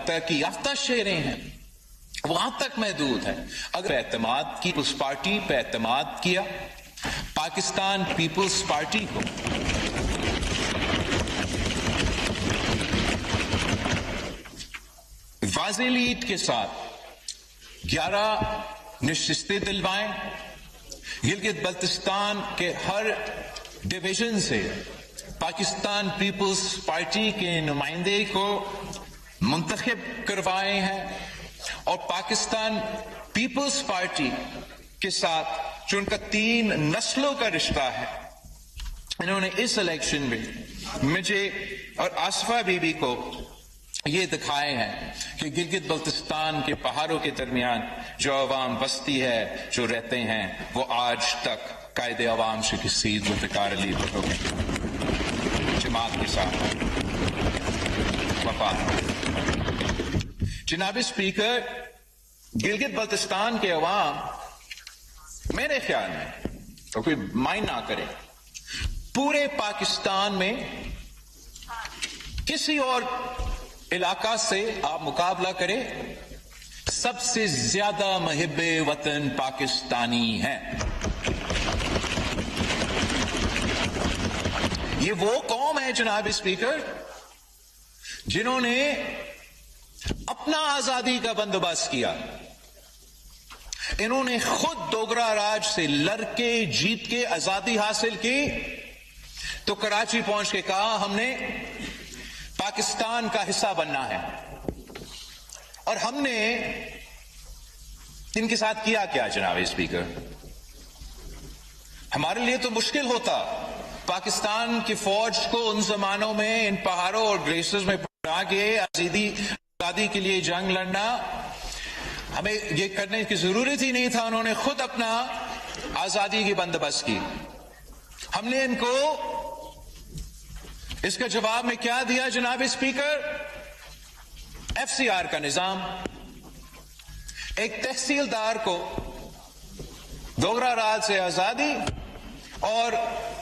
ترقی یافتہ شہریں ہیں وہاں تک محدود ہے. اگر اعتماد کی پیپلز پارٹی پہ اعتماد کیا، پاکستان پیپلز پارٹی کو واضح لیڈ کے ساتھ 11 نشستیں دلوائیں، گلگت بلتستان کے ہر ڈویژن سے پاکستان پیپلز پارٹی کے نمائندے کو منتخب کروائے ہیں، اور پاکستان پیپلز پارٹی کے ساتھ جو ان کا 3 نسلوں کا رشتہ ہے، انہوں نے اس الیکشن میں مجھے اور آصفہ بی بی کو یہ دکھائے ہیں کہ گلگت بلتستان کے پہاڑوں کے درمیان جو عوام بستی ہے، جو رہتے ہیں، وہ آج تک قائد عوام شیخ السید ذوالفقار علی بھٹو کی جماعت کے ساتھ وفا. جناب اسپیکر، گلگت بلتستان کے عوام میرے خیال میں تو کوئی مائنڈ نہ کرے، پورے پاکستان میں کسی اور علاقہ سے آپ مقابلہ کریں، سب سے زیادہ محب وطن پاکستانی ہیں. یہ وہ قوم ہے جناب اسپیکر جنہوں نے اپنا آزادی کا بندوبست کیا. انہوں نے خود ڈوگرا راج سے لڑ کے جیت کے آزادی حاصل کی، تو کراچی پہنچ کے کہا ہم نے پاکستان کا حصہ بننا ہے. اور ہم نے ان کے ساتھ کیا کیا جناب اسپیکر؟ ہمارے لیے تو مشکل ہوتا پاکستان کی فوج کو ان زمانوں میں ان پہاڑوں اور گلیشیئرز میں پڑا کے آزادی کے لیے جنگ لڑنا. ہمیں یہ کرنے کی ضرورت ہی نہیں تھا، انہوں نے خود اپنا آزادی کی بندوبست کی. ہم نے ان کو اس کا جواب میں کیا دیا جناب اسپیکر؟ ایف سی آر کا نظام. ایک تحصیلدار کو ڈوگرا راج سے آزادی اور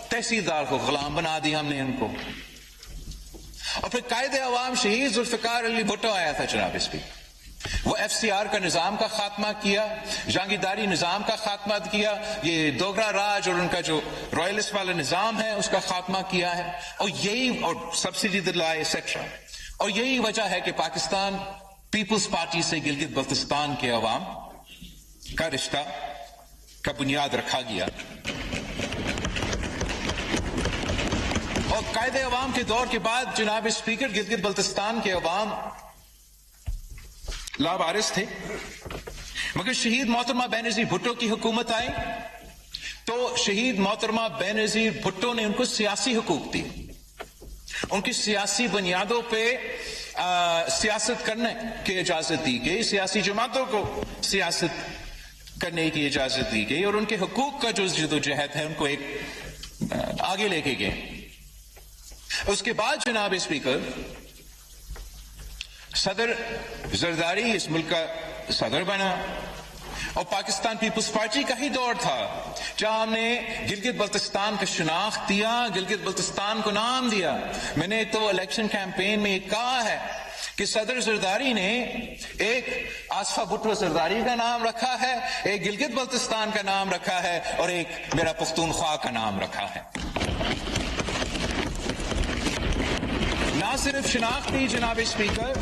تحصیلدار کو غلام بنا دیا ہم نے ان کو. اور پھر قائد عوام شہید ذوالفقار علی بھٹو آیا تھا جناب اسپیکر، وہ ایف سی آر کا نظام کا خاتمہ کیا، جہانگیرداری نظام کا خاتمہ کیا، یہ ڈوگرا راج اور ان کا جو رائلسٹ والا نظام ہے اس کا خاتمہ کیا ہے، اور یہی اور سبسڈی دلائے ایٹسٹرا. اور یہی وجہ ہے کہ پاکستان پیپلز پارٹی سے گلگت بلتستان کے عوام کا رشتہ کا بنیاد رکھا گیا. اور قائد عوام کے دور کے بعد جناب اسپیکر گلگت بلتستان کے عوام لاوارث تھے، مگر شہید محترمہ بینظیر بھٹو کی حکومت آئی تو شہید محترمہ بینظیر بھٹو نے ان کو سیاسی حقوق دی، ان کی سیاسی بنیادوں پہ سیاست کرنے کی اجازت دی گئی، سیاسی جماعتوں کو سیاست کرنے کی اجازت دی گئی، اور ان کے حقوق کا جو جدوجہد ہے ان کو ایک آگے لے کے گئے. اس کے بعد جناب اسپیکر صدر زرداری اس ملک کا صدر بنا، اور پاکستان پیپلز پارٹی کا ہی دور تھا جہاں ہم نے گلگت بلتستان کا شناخت دیا، گلگت بلتستان کو نام دیا. میں نے تو الیکشن کیمپین میں یہ کہا ہے کہ صدر زرداری نے ایک آصفہ بھٹو زرداری کا نام رکھا ہے، ایک گلگت بلتستان کا نام رکھا ہے، اور ایک میرا پختونخوا کا نام رکھا ہے. نہ صرف شناخت کی جناب اسپیکر،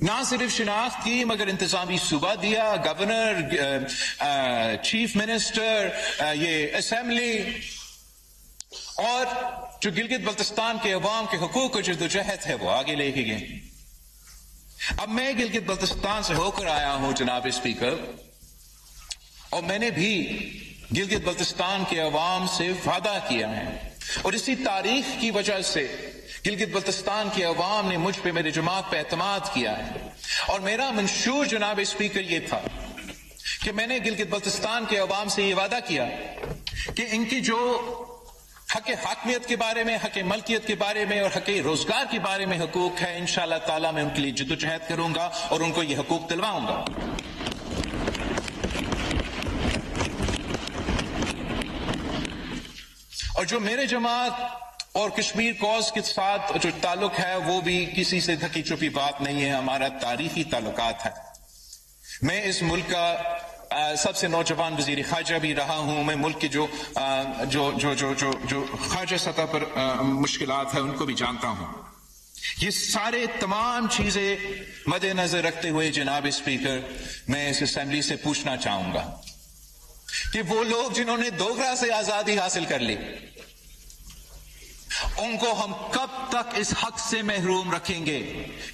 نہ صرف شناخت کی مگر انتظامی صوبہ دیا، گورنر، چیف منسٹر، یہ اسمبلی، اور جو گلگت بلتستان کے عوام کے حقوق کا جدوجہد ہے وہ آگے لے کے گئے. اب میں گلگت بلتستان سے ہو کر آیا ہوں جناب اسپیکر، اور میں نے بھی گلگت بلتستان کے عوام سے وعدہ کیا ہے، اور اسی تاریخ کی وجہ سے گلگت بلتستان کے عوام نے مجھ پہ، میرے جماعت پہ اعتماد کیا ہے. اور میرا منشور جناب اسپیکر یہ تھا کہ میں نے گلگت بلتستان کے عوام سے یہ وعدہ کیا کہ ان کی جو حق حاکمیت کے بارے میں، حق ملکیت کے بارے میں اور حق روزگار کے بارے میں حقوق ہے، انشاءاللہ تعالی میں ان کے لیے جدوجہد کروں گا اور ان کو یہ حقوق دلواؤں گا. اور جو میرے جماعت اور کشمیر کوز کے ساتھ جو تعلق ہے وہ بھی کسی سے ڈھکی چھپی بات نہیں ہے، ہمارا تاریخی تعلقات ہے۔ میں اس ملک کا سب سے نوجوان وزیر خارجہ بھی رہا ہوں، میں ملک کی جو خارجہ سطح پر مشکلات ہیں ان کو بھی جانتا ہوں۔ یہ سارے تمام چیزیں مد نظر رکھتے ہوئے جناب اسپیکر، میں اس اسمبلی سے پوچھنا چاہوں گا کہ وہ لوگ جنہوں نے دوگرا سے آزادی حاصل کر لی، ان کو ہم کب تک اس حق سے محروم رکھیں گے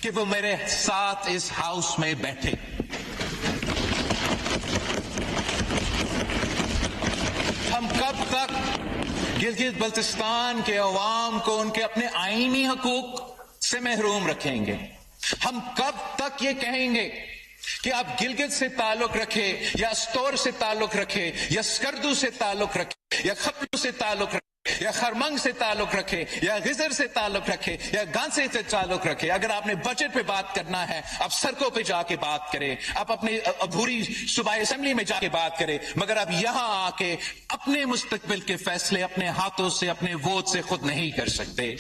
کہ وہ میرے ساتھ اس ہاؤس میں بیٹھے؟ ہم کب تک گلگت بلتستان کے عوام کو ان کے اپنے آئینی حقوق سے محروم رکھیں گے؟ ہم کب تک یہ کہیں گے کہ آپ گلگت سے تعلق رکھے یا استور سے تعلق رکھے یا سکردو سے تعلق رکھے یا خپلو سے تعلق رکھے یا خرمنگ سے تعلق رکھے یا غزر سے تعلق رکھے یا گانسے سے تعلق رکھے، اگر آپ نے بجٹ پہ بات کرنا ہے آپ سڑکوں پہ جا کے بات کریں، آپ اپنے عبوری صوبائی اسمبلی میں جا کے بات کریں، مگر آپ یہاں آ کے اپنے مستقبل کے فیصلے اپنے ہاتھوں سے اپنے ووٹ سے خود نہیں کر سکتے۔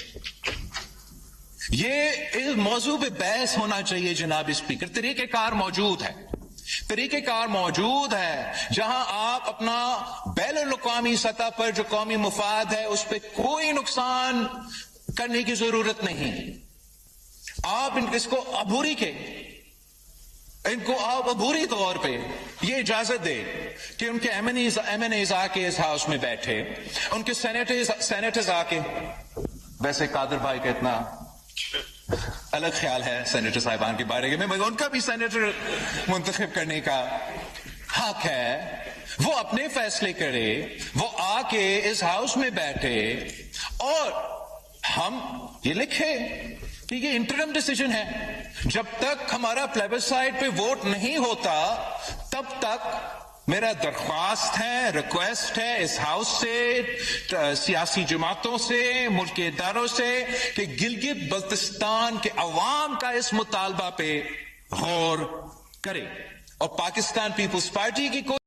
یہ اس موضوع پہ بحث ہونا چاہیے جناب اسپیکر۔ طریقہ کار موجود ہے، طریقہ کار موجود ہے جہاں آپ اپنا بین الاقوامی سطح پر جو قومی مفاد ہے اس پہ کوئی نقصان کرنے کی ضرورت نہیں۔ آپ اس کو عبوری کے ان کو آپ عبوری طور پہ یہ اجازت دے کہ ان کے ایم این ایز آ کے اس ہاؤس میں بیٹھے، ان کے سینیٹرز آ کے، ویسے قادر بھائی کا اتنا الگ خیال ہے سینیٹر صاحبان کے بارے میں، مگر ان کا بھی سینیٹر منتخب کرنے کا حق ہے، وہ اپنے فیصلے کرے، وہ آ کے اس ہاؤس میں بیٹھے اور ہم یہ لکھے کہ یہ انٹرم ڈیسیجن ہے، جب تک ہمارا پلیبسائٹ پہ ووٹ نہیں ہوتا تب تک میرا درخواست ہے، ریکویسٹ ہے اس ہاؤس سے، سیاسی جماعتوں سے، ملک کے اداروں سے کہ گلگت بلتستان کے عوام کا اس مطالبہ پہ غور کرے اور پاکستان پیپلز پارٹی کی کوئی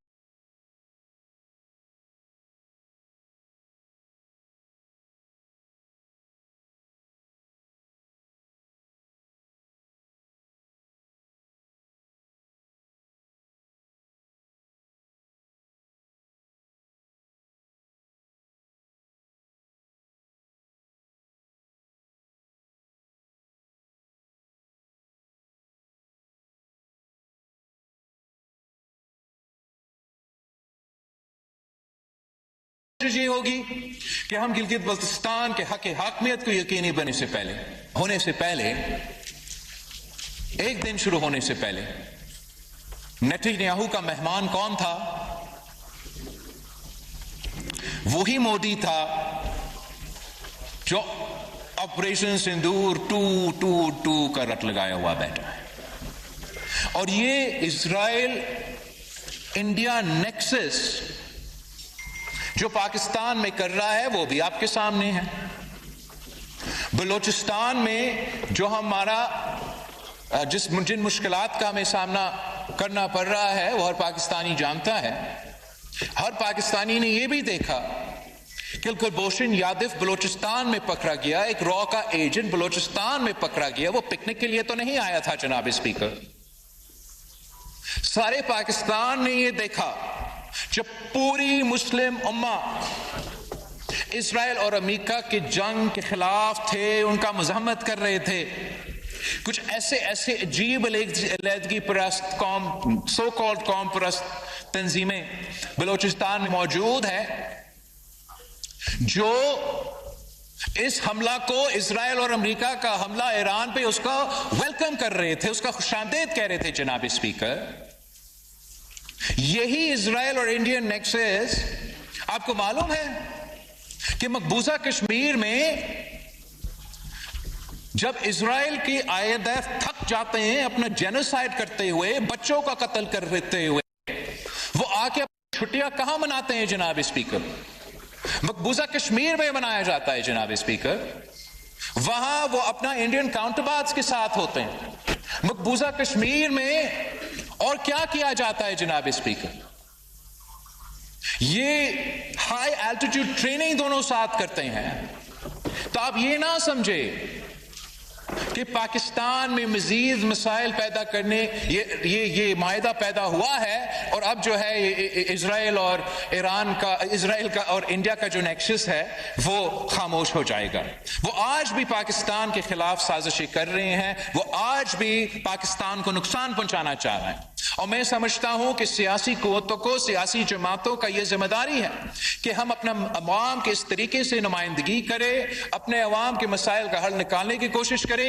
ہوگی کہ ہم گلگت بلتستان کے حق حاکمیت کو یقینی ہونے سے پہلے ایک دن شروع ہونے سے پہلے نیتنیاہو کا مہمان کون تھا؟ وہی مودی تھا جو آپریشن سندور 222 کا رٹ لگایا ہوا بیٹھا ہے، اور یہ اسرائیل انڈیا نیکسس جو پاکستان میں کر رہا ہے وہ بھی آپ کے سامنے ہے۔ بلوچستان میں جو ہمارا جن مشکلات کا ہمیں سامنا کرنا پڑ رہا ہے وہ ہر پاکستانی جانتا ہے۔ ہر پاکستانی نے یہ بھی دیکھا کہ کلبھوشن یادو بلوچستان میں پکڑا گیا، ایک را کا ایجنٹ بلوچستان میں پکڑا گیا، وہ پکنک کے لیے تو نہیں آیا تھا جناب اسپیکر۔ سارے پاکستان نے یہ دیکھا جب پوری مسلم امہ اسرائیل اور امریکہ کی جنگ کے خلاف تھے، ان کا مزاحمت کر رہے تھے، کچھ ایسے عجیب علیحدگی پرست قوم، سو کالڈ قوم پرست تنظیمیں بلوچستان میں موجود ہیں جو اس حملہ کو، اسرائیل اور امریکہ کا حملہ ایران پہ، اس کا ویلکم کر رہے تھے، اس کا خوش آمدید کہہ رہے تھے جناب اسپیکر۔ یہی اسرائیل اور انڈین نیکسس آپ کو معلوم ہے کہ مقبوضہ کشمیر میں جب اسرائیل کی IDF تھک جاتے ہیں اپنا جینوسائیڈ کرتے ہوئے، بچوں کا قتل کرتے ہوئے، وہ آ کے چھٹیاں کہاں مناتے ہیں جناب اسپیکر؟ مقبوضہ کشمیر میں منایا جاتا ہے جناب اسپیکر۔ وہاں وہ اپنا انڈین کاؤنٹر پارٹس کے ساتھ ہوتے ہیں۔ مقبوضہ کشمیر میں اور کیا کیا جاتا ہے جناب اسپیکر؟ یہ ہائی الٹیٹیوڈ ٹریننگ دونوں ساتھ کرتے ہیں تو آپ یہ نہ سمجھے کہ پاکستان میں مزید مسائل پیدا کرنے یہ معاہدہ پیدا ہوا ہے اور اب جو ہے اسرائیل اور ایران کا، اسرائیل کا اور انڈیا کا جو نیکسس ہے وہ خاموش ہو جائے گا۔ وہ آج بھی پاکستان کے خلاف سازشیں کر رہے ہیں، وہ آج بھی پاکستان کو نقصان پہنچانا چاہ رہے ہیں، اور میں سمجھتا ہوں کہ سیاسی قوتوں کو، سیاسی جماعتوں کا یہ ذمہ داری ہے کہ ہم اپنا عوام کے اس طریقے سے نمائندگی کریں، اپنے عوام کے مسائل کا حل نکالنے کی کوشش کریں